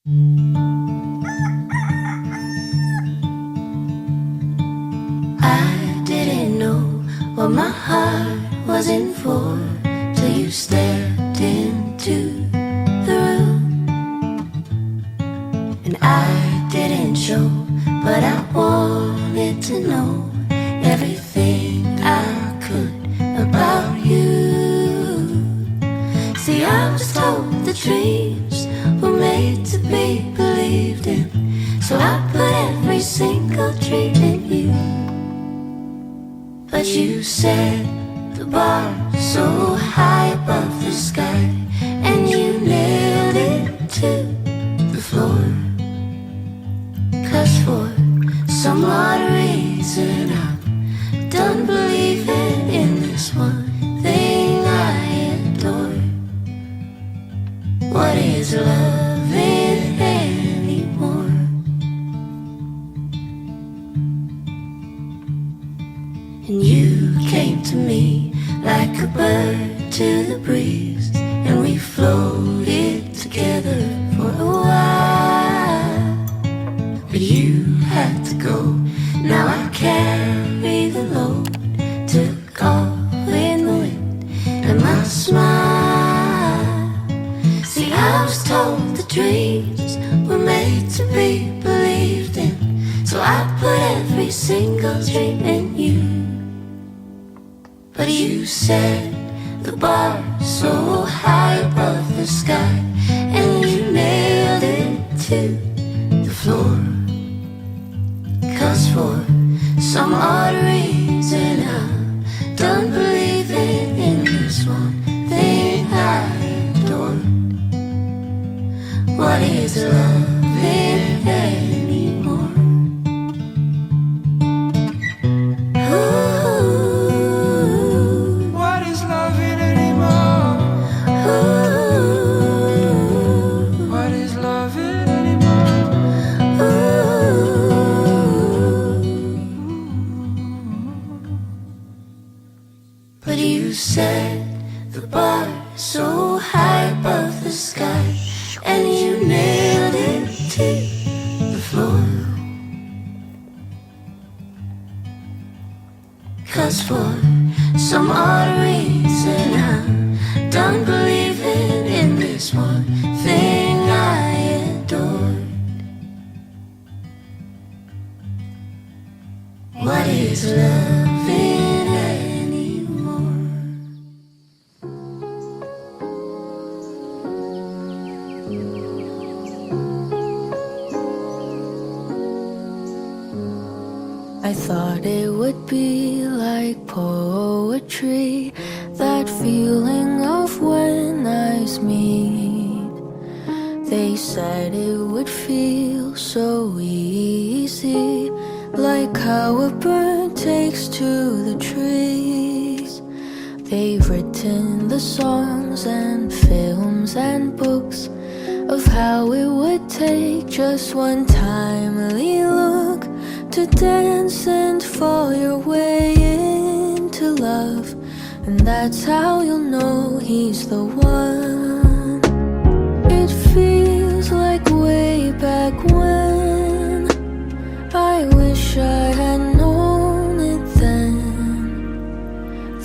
I didn't know what my heart was in for till you stepped into the room. And I didn't show, but I wanted to know everything I could about you. See, I was told the dreams were made to be believed in, so I put every single dream in you. But you set the bar so high above the sky, and you nailed it to the floor. 'Cause for some odd reason I'm done believing in this one thing I adore. What is loving anymore? And you came to me like a bird to the breeze, and we floated together for a while. But you had to go, now I carry the load, took off with the wind and my smile. See, I was told the dreams were made to be believed in, so I put every single dream in you. But you set the bar so high above the sky, and you nailed it to the floor. 'Cause for some odd reason I'm done believing in this one thing I adore. What is loving anymore? But you set the bar so high above the sky, and you nailed it to the floor. 'Cause for some odd reason I'm done believing in this one thing I adored. What is loving anymore? I thought it would be like poetry, that feeling of when eyes meet. They said it would feel so easy, like how a bird takes to the trees. They've written the songs and films and books of how it would take just one timely look to dance and fall your way into love. And that's how you'll know he's the one. It feels like way back when. I wish I had known it then.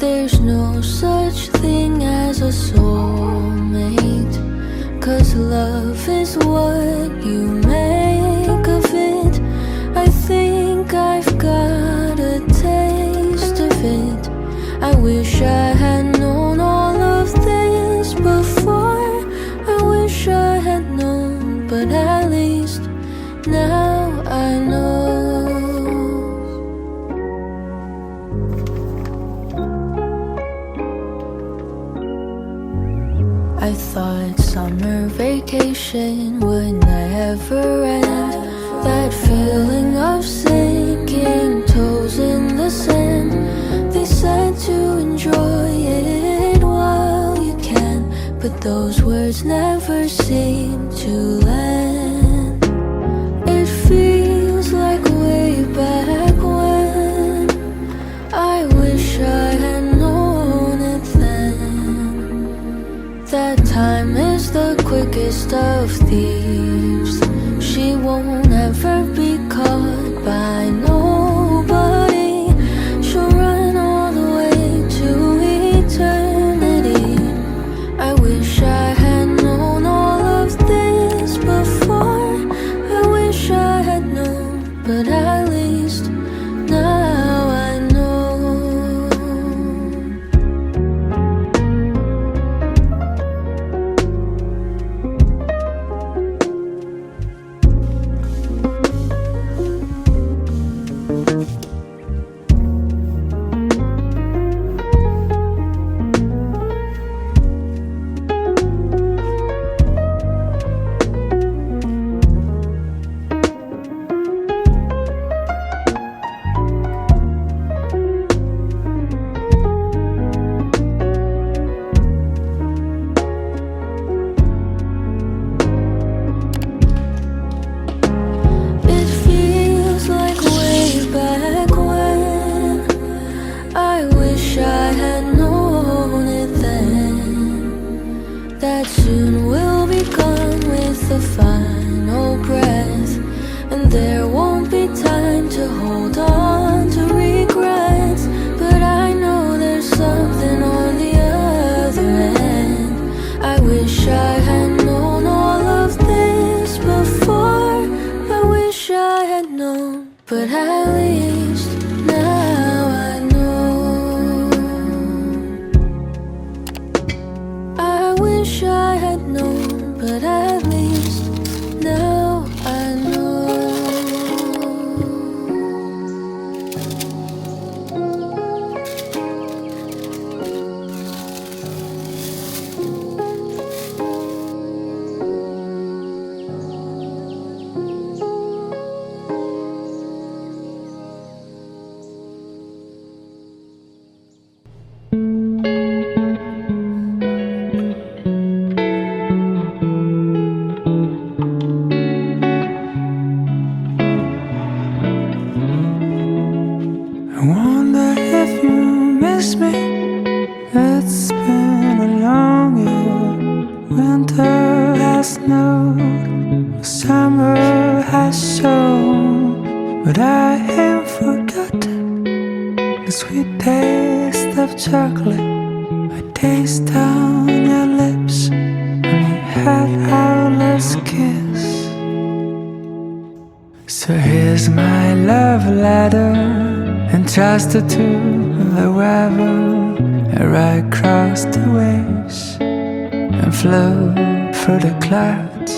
There's no such thing as a soulmate, 'cause love is what you make of it. I think I've got a taste of it. I wish I had known all of this before. I wish I had known, but at least now I know. I thought summer vacation would never end. That feeling of sinking toes in the sand. They said to enjoy it while you can, but those words never seem to land. It feels like way back when. I wish I had known it then. That time is the quickest taste of thieves. She won't ever be caught by nobody. She'll run all the way to eternity. I wish I had known all of this before. I wish I had known, but at least now I know. It feels like way back when. I wish I had known it then, that soon we'll be gone with the final breath, and there won't be time to hold on to regrets. But I know there's something on the other end. I wish I had known all of this before. I wish I had known, but at least now I know. I wish I had known, but at least now I know. I wonder if you miss me. It's been a long year. Winter has snowed, summer has shown, but I ain't forgotten the sweet taste of chocolate. I taste on your lips when we had our last kiss. So here's my love letter, entrusted to the weather. I crossed the waves and flew through the clouds.